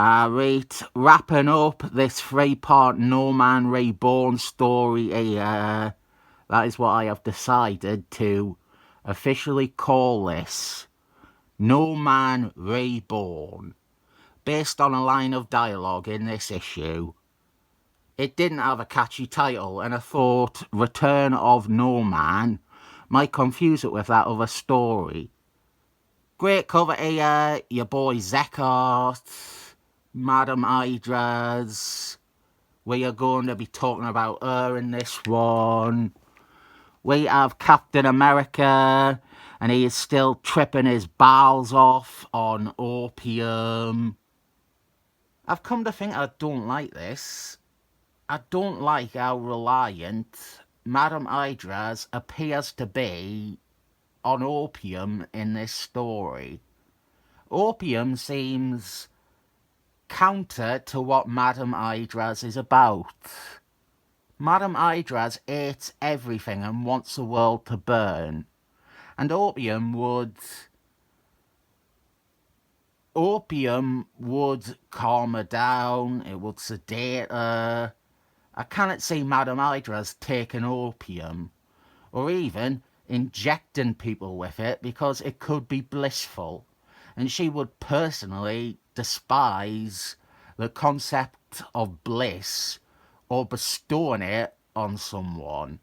Right, wrapping up this three-part No Man Reborn story here. That is what I have decided to officially call this No Man Reborn, based on a line of dialogue in this issue. It didn't have a catchy title, and I thought Return of No Man might confuse it with that other story. Great cover here, your boy Zeck, Madam Hydra's. We are going to be talking about her in this one. We have Captain America, and he is still tripping his balls off on opium. I've come to think I don't like this. I don't like how reliant Madam Hydra's appears to be on opium in this story. Opium seems counter to what Madam Hydra's is about. Madam Hydra's hates everything and wants the world to burn. And opium would calm her down, it would sedate her. I cannot see Madam Hydra's taking opium, or even injecting people with it, because it could be blissful. And she would personally despise the concept of bliss or bestowing it on someone.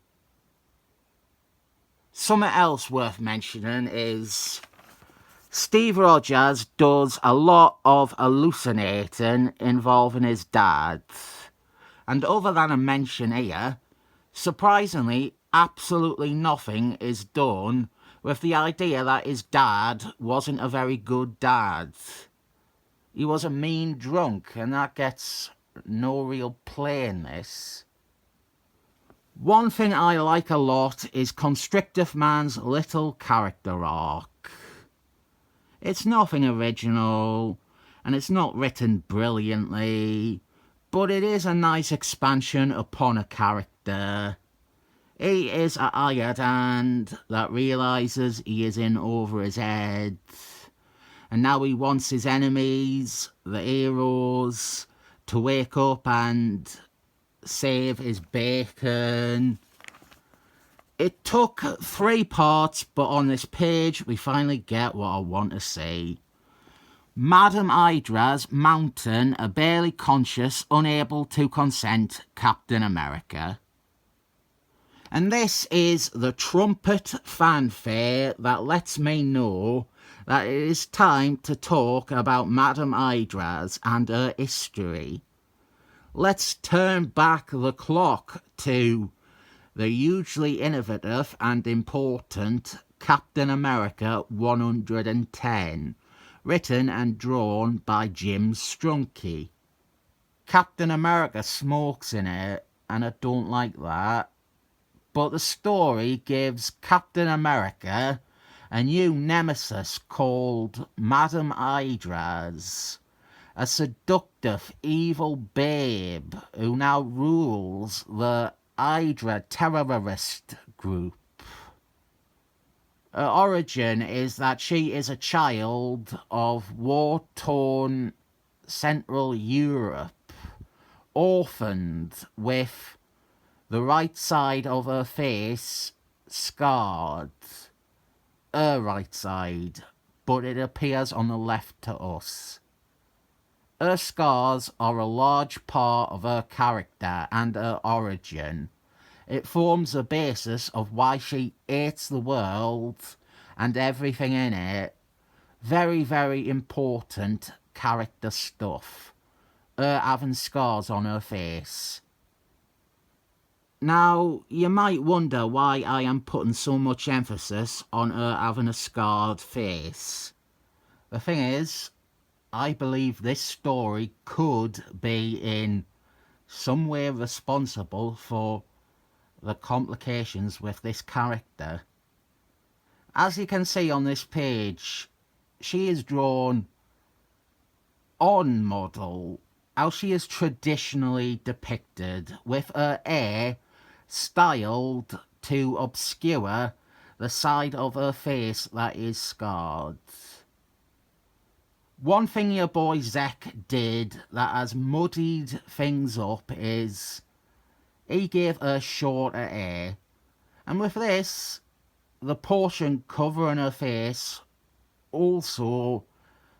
Something else worth mentioning is Steve Rogers does a lot of hallucinating involving his dad. And other than a mention here, surprisingly, absolutely nothing is done with the idea that his dad wasn't a very good dad. He was a mean drunk, and that gets no real play in this. One thing I like a lot is Constrictive Man's little character arc. It's nothing original, and it's not written brilliantly, but it is a nice expansion upon a character. He is a hired hand that realises he is in over his head, and now he wants his enemies, the heroes, to wake up and save his bacon. It took 3 parts, but on this page we finally get what I want to see. Madam Hydra's mountain a barely conscious, unable to consent Captain America. And this is the trumpet fanfare that lets me know that it is time to talk about Madam Hydra's and her history. Let's turn back the clock to the hugely innovative and important Captain America 110, written and drawn by Jim Strunke. Captain America smokes in it, and I don't like that. But the story gives Captain America a new nemesis called Madam Hydra's, a seductive, evil babe who now rules the Hydra terrorist group. Her origin is that she is a child of war-torn Central Europe, orphaned, with the right side of her face scarred. Her right side, but it appears on the left to us. Her scars are a large part of her character and her origin. It forms the basis of why she hates the world and everything in it. Very, very important character stuff. Her having scars on her face. Now, you might wonder why I am putting so much emphasis on her having a scarred face. The thing is, I believe this story could be in some way responsible for the complications with this character. As you can see on this page, she is drawn on model, how she is traditionally depicted, with her hair styled to obscure the side of her face that is scarred. One thing your boy Zeck did that has muddied things up is he gave her shorter hair. And with this, the portion covering her face also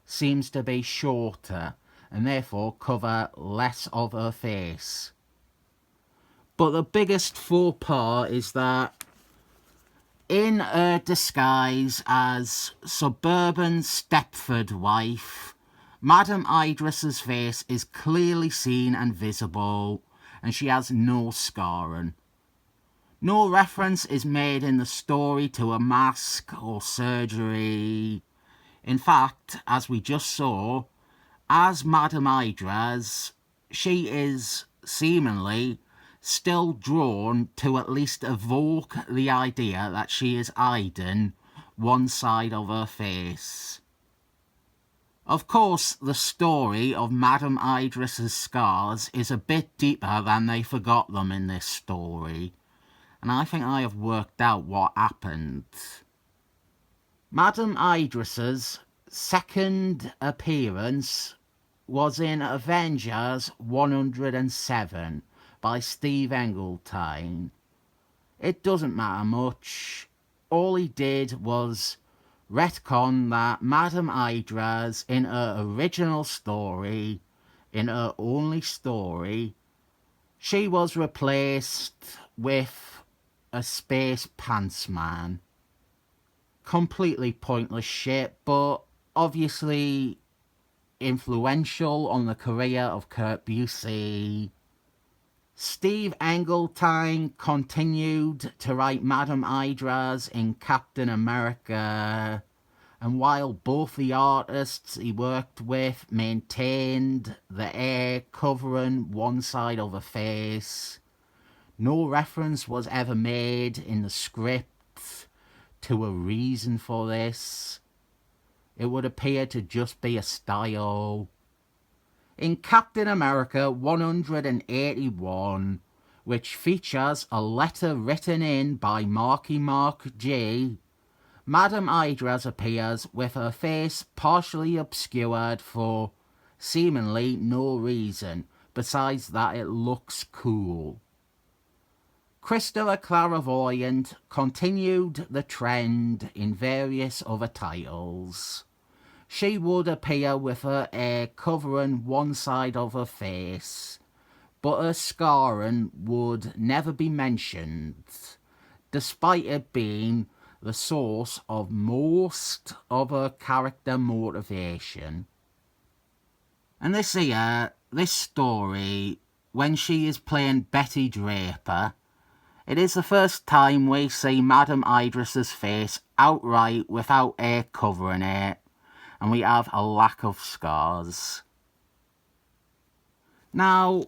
seems to be shorter and therefore cover less of her face. But the biggest faux pas is that in her disguise as suburban Stepford wife, Madame Hydra's face is clearly seen and visible, and she has no scarring. No reference is made in the story to a mask or surgery. In fact, as we just saw, as Madame Hydra's, she is seemingly still drawn to at least evoke the idea that she is hiding one side of her face. Of course, the story of Madame Hydra's scars is a bit deeper than they forgot them in this story, and I think I have worked out what happened. Madame Hydra's second appearance was in Avengers 107 by Steve Englehart. It doesn't matter much. All he did was retcon that Madame Hydra's in her original story, in her only story, she was replaced with a space pants man. Completely pointless shit, but obviously influential on the career of Kurt Busiek. Steve Englehart continued to write Madame Hydra's in Captain America, and while both the artists he worked with maintained the hair covering one side of her face, no reference was ever made in the script to a reason for this. It would appear to just be a style. In Captain America 181, which features a letter written in by Marky Mark J, Madame Hydra appears with her face partially obscured for seemingly no reason, besides that it looks cool. Christopher Clairvoyant continued the trend in various other titles. She would appear with her hair covering one side of her face, but her scarring would never be mentioned, despite it being the source of most of her character motivation. And this story, when she is playing Betty Draper, it is the first time we see Madame Hydra's face outright without hair covering it, and we have a lack of scars. Now,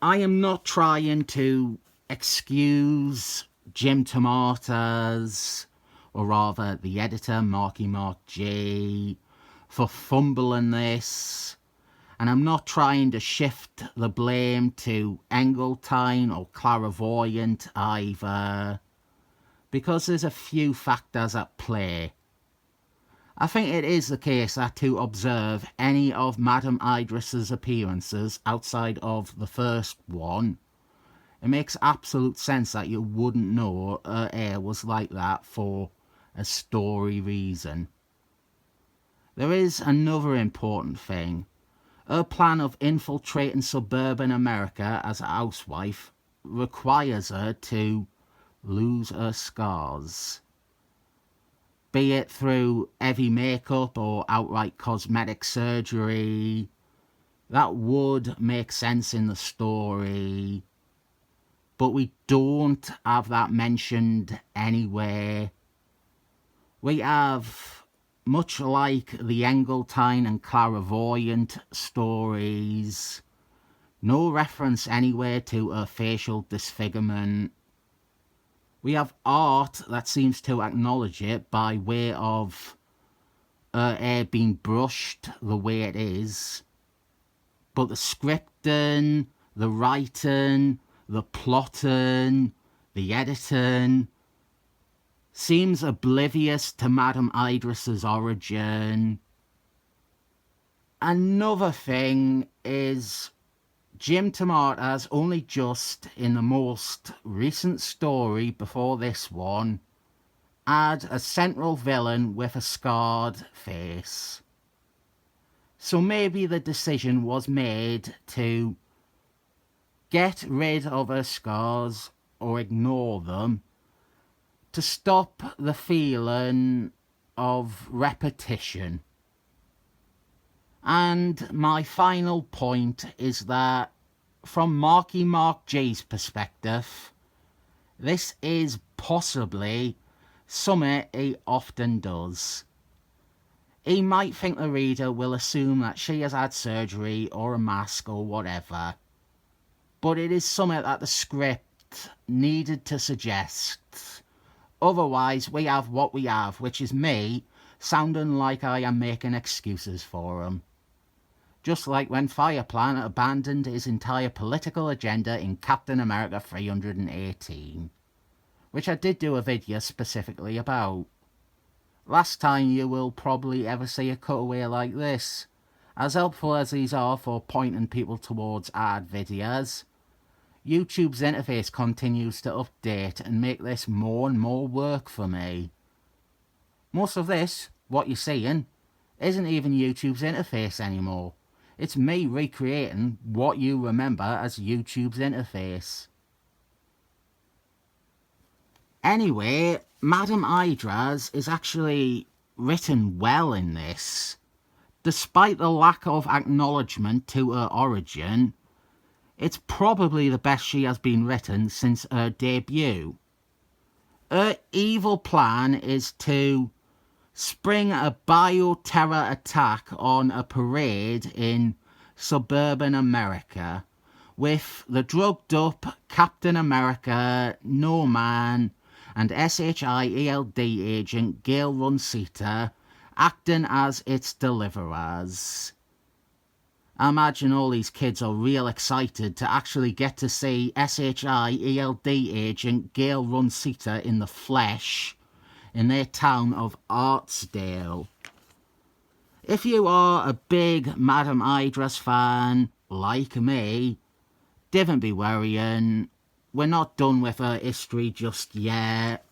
I am not trying to excuse Jim DeMatteis, or rather the editor, Marky Mark J, for fumbling this, and I'm not trying to shift the blame to Englehart or Clairvoyant either, because there's a few factors at play. I think it is the case that to observe any of Madame Hydra's appearances outside of the first one, it makes absolute sense that you wouldn't know her hair was like that for a story reason. There is another important thing. Her plan of infiltrating suburban America as a housewife requires her to lose her scars, be it through heavy makeup or outright cosmetic surgery. That would make sense in the story, but we don't have that mentioned anywhere. We have, much like the Englehart and Clairvoyant stories, no reference anywhere to her facial disfigurement. We have art that seems to acknowledge it by way of her hair being brushed the way it is. But the scripting, the writing, the plotting, the editing seems oblivious to Madame Hydra's origin. Another thing is Jim DeMatteis only just in the most recent story before this one had a central villain with a scarred face. So maybe the decision was made to get rid of her scars or ignore them to stop the feeling of repetition. And my final point is that from Marky Mark G's perspective, this is possibly something he often does. He might think the reader will assume that she has had surgery or a mask or whatever, but it is something that the script needed to suggest. Otherwise, we have what we have, which is me sounding like I am making excuses for him. Just like when Fireplan abandoned his entire political agenda in Captain America 318, which I did do a video specifically about. Last time you will probably ever see a cutaway like this. As helpful as these are for pointing people towards ad videos, YouTube's interface continues to update and make this more and more work for me. Most of this, what you're seeing, isn't even YouTube's interface anymore. It's me recreating what you remember as YouTube's interface. Anyway, Madame Hydra's is actually written well in this. Despite the lack of acknowledgement to her origin, it's probably the best she has been written since her debut. Her evil plan is to spring a bioterror attack on a parade in suburban America with the drugged up Captain America, No Man, and S.H.I.E.L.D. agent Gail Runcita acting as its deliverers. I imagine all these kids are real excited to actually get to see S.H.I.E.L.D. agent Gail Runcita in the flesh in their town of Artsdale. If you are a big Madame Hydra's fan, like me, don't be worrying. We're not done with her history just yet.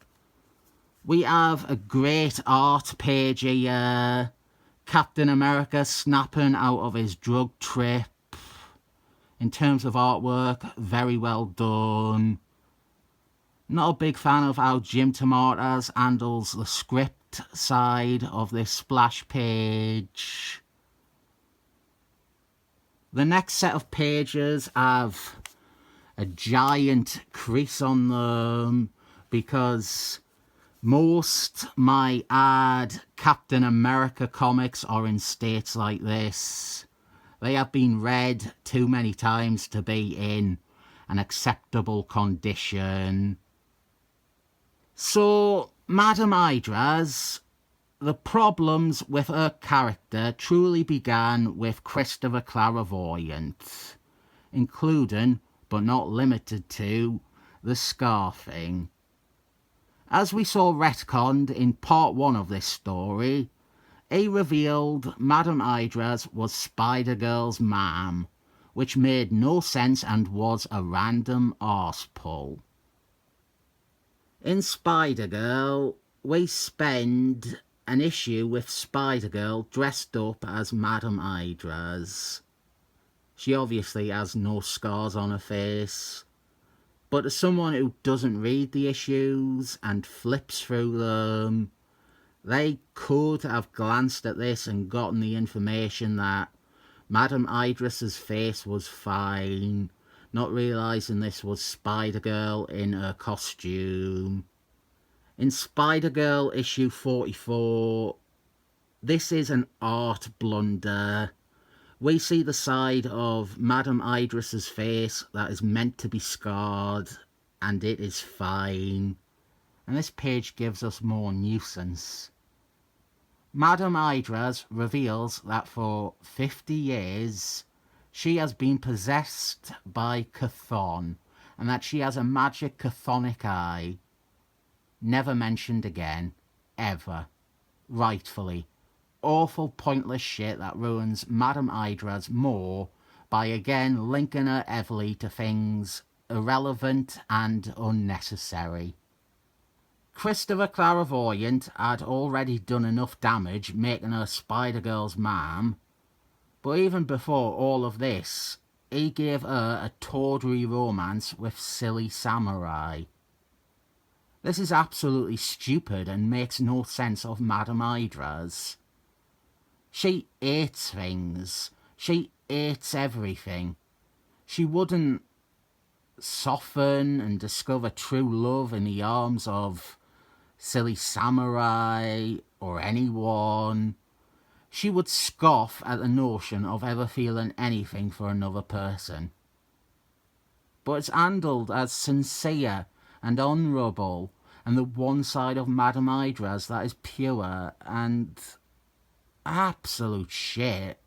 We have a great art page here. Captain America snapping out of his drug trip. In terms of artwork, very well done. Not a big fan of how Jim DeMatteis handles the script side of this splash page. The next set of pages have a giant crease on them because most my ad Captain America comics are in states like this. They have been read too many times to be in an acceptable condition. So, Madame Hydra's, the problems with her character truly began with Christopher Clairvoyant, including, but not limited to, the scar thing. As we saw retconned in part 1 of this story, he revealed Madame Hydra's was Spider-Girl's mom, which made no sense and was a random arse pull. In Spider-Girl, we spend an issue with Spider-Girl dressed up as Madame Hydra's. She obviously has no scars on her face, but as someone who doesn't read the issues and flips through them, they could have glanced at this and gotten the information that Madame Hydra's face was fine, not realising this was Spider-Girl in her costume. In Spider-Girl issue 44, this is an art blunder. We see the side of Madame Hydra's face that is meant to be scarred, and it is fine. And this page gives us more nuisance. Madame Hydra's reveals that for 50 years, she has been possessed by Chthon, and that she has a magic chthonic eye. Never mentioned again. Ever. Rightfully. awful pointless shit that ruins Madame Hydra's more by again linking her heavily to things irrelevant and unnecessary. Christopher Clairvoyant had already done enough damage making her Spider-Girl's mom, but even before all of this, he gave her a tawdry romance with Silly Samurai. This is absolutely stupid and makes no sense of Madame Hydra's. She hates things. She hates everything. She wouldn't soften and discover true love in the arms of Silly Samurai or anyone. She would scoff at the notion of ever feeling anything for another person. But it's handled as sincere and honourable, and the one side of Madame Hydra's that is pure and absolute shit.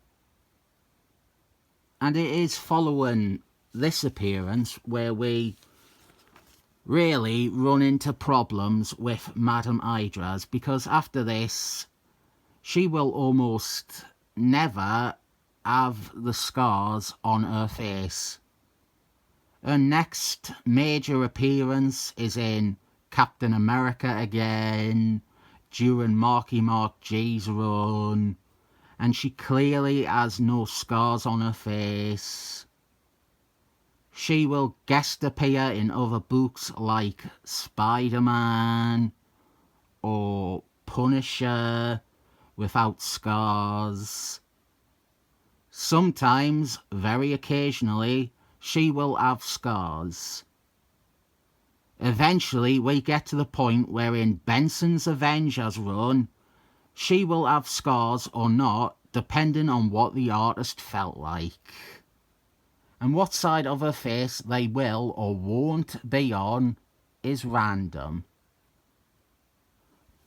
And it is following this appearance where we really run into problems with Madame Hydra's, because after this she will almost never have the scars on her face. Her next major appearance is in Captain America again, during Marky Mark G's run, and she clearly has no scars on her face. She will guest appear in other books like Spider-Man or Punisher without scars. Sometimes, very occasionally, she will have scars. Eventually, we get to the point where in Benson's Avengers run, she will have scars or not, depending on what the artist felt like. And what side of her face they will or won't be on is random.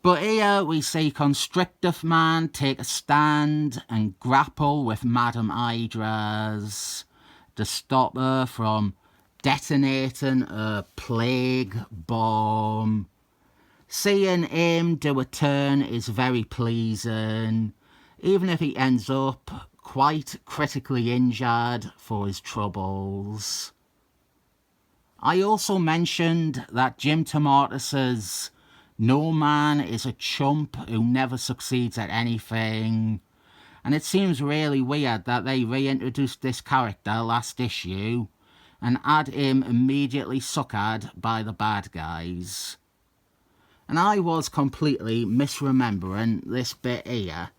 But here we see Constrictive Man take a stand and grapple with Madame Hydra's to stop her from detonating a plague bomb. Seeing him do a turn is very pleasing, even if he ends up quite critically injured for his troubles. I also mentioned that Jim DeMatteis's No Man is a chump who never succeeds at anything, and it seems really weird that they reintroduced this character last issue and had him immediately suckered by the bad guys. And I was completely misremembering this bit here.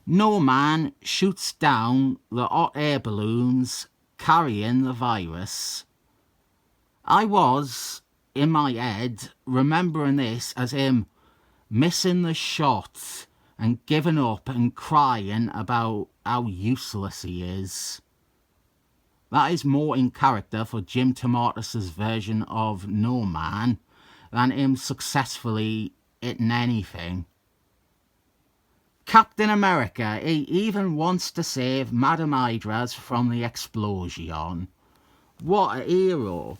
No Man shoots down the hot air balloons carrying the virus. I was, in my head, remembering this as him missing the shot and giving up and crying about how useless he is. That is more in character for Jim DeMatteis' version of No Man than him successfully hitting anything. Captain America, he even wants to save Madame Hydra's from the explosion. What a hero.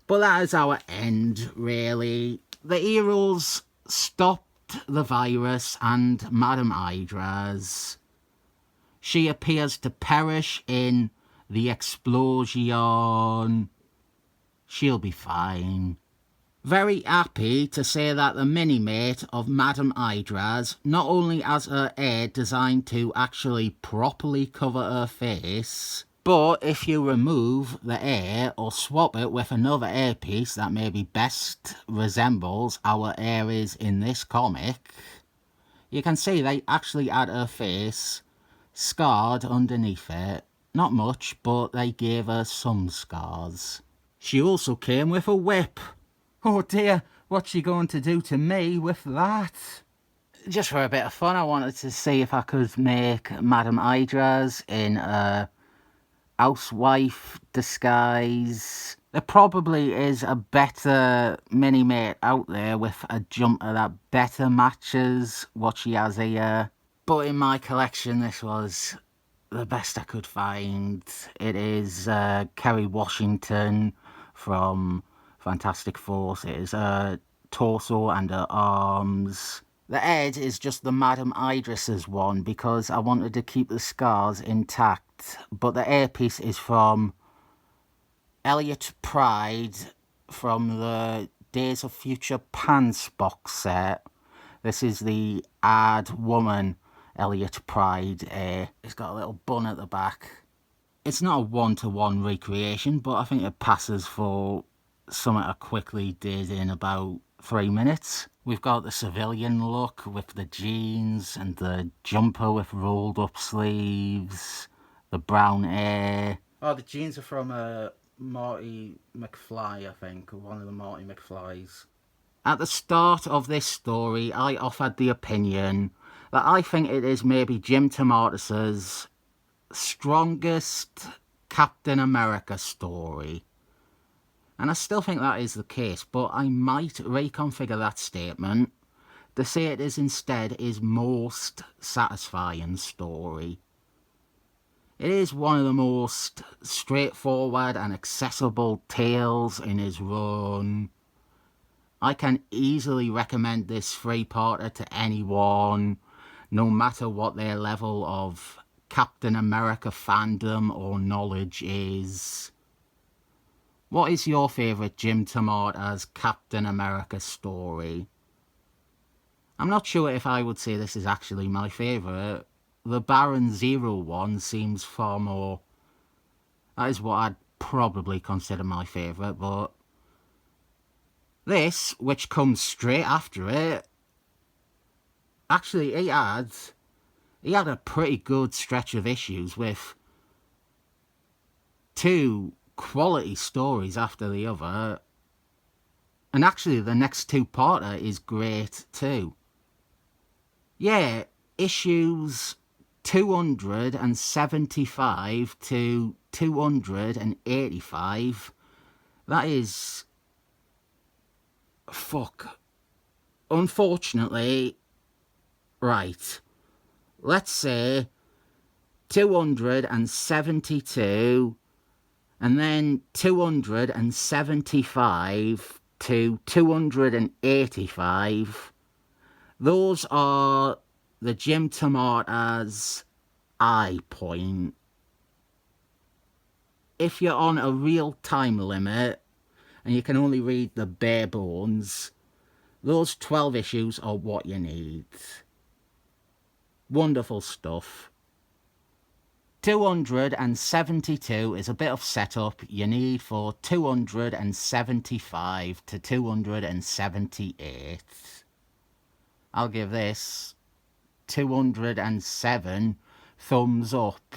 But that is our end, really. The heroes stopped the virus and Madame Hydra's. She appears to perish in the explosion. She'll be fine. Very happy to say that the mini-mate of Madame Hydra's not only has her hair designed to actually properly cover her face, but if you remove the hair or swap it with another hairpiece that maybe best resembles our hair is in this comic, you can see they actually had her face scarred underneath it. Not much, but they gave her some scars. She also came with a whip. Oh dear, what's she going to do to me with that? Just for a bit of fun, I wanted to see if I could make Madame Hydra's in a housewife disguise. There probably is a better mini-mate out there with a jumper that better matches what she has here. But in my collection, this was the best I could find. It is Kerry Washington from Fantastic Four. It is her torso and her arms. The head is just the Madame Idris's one because I wanted to keep the scars intact. But the earpiece is from Elliot Pride from the Days of Future Pants box set. This is the Ad Woman Elliot Pride. It's got a little bun at the back. It's not a one-to-one recreation, but I think it passes for something I quickly did in about 3 minutes. We've got the civilian look with the jeans and the jumper with rolled up sleeves, the brown hair. Oh, the jeans are from Marty McFly, I think, one of the Marty McFlys. At the start of this story, I offered the opinion that I think it is maybe Jim DeMatteis's strongest Captain America story. And I still think that is the case, but I might reconfigure that statement to say it is instead his most satisfying story. It is one of the most straightforward and accessible tales in his run. I can easily recommend this three-parter to anyone, no matter what their level of Captain America fandom or knowledge is. What is your favourite Jim DeMatteis Captain America story? I'm not sure if I would say this is actually my favourite. The Baron Zero one seems far more... That is what I'd probably consider my favourite, but... This, which comes straight after it... Actually, he had a pretty good stretch of issues with 2 quality stories after the other. And actually, the next 2-parter is great too. Yeah, issues 275 to 285. That is... Fuck. Unfortunately... Right. Let's say 272 and then 275 to 285. Those are the Jim DeMatteis high point. If you're on a real time limit and you can only read the bare bones, those 12 issues are what you need. Wonderful stuff. 272 is a bit of setup you need for 275 to 278. I'll give this 207 thumbs up.